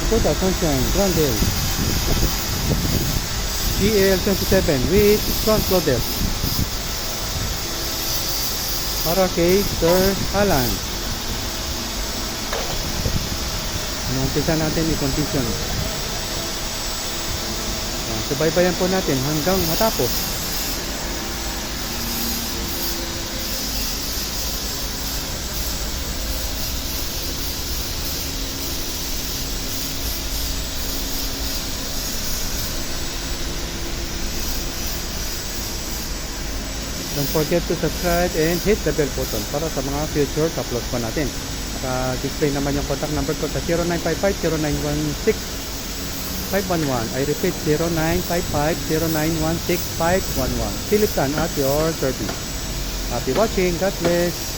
Kubota Sunshine Grandel GL27 with front loader para kay Sir Alan. Umpisa natin i-condition. Subaybayan po natin hanggang matapos. Don't forget to subscribe and hit the bell button para sa mga future uploads po natin. Naka-display naman yung contact number ko sa 0955-0916-511. I repeat, 0955-0916-511. Philip Tan at your service. Happy watching. God bless.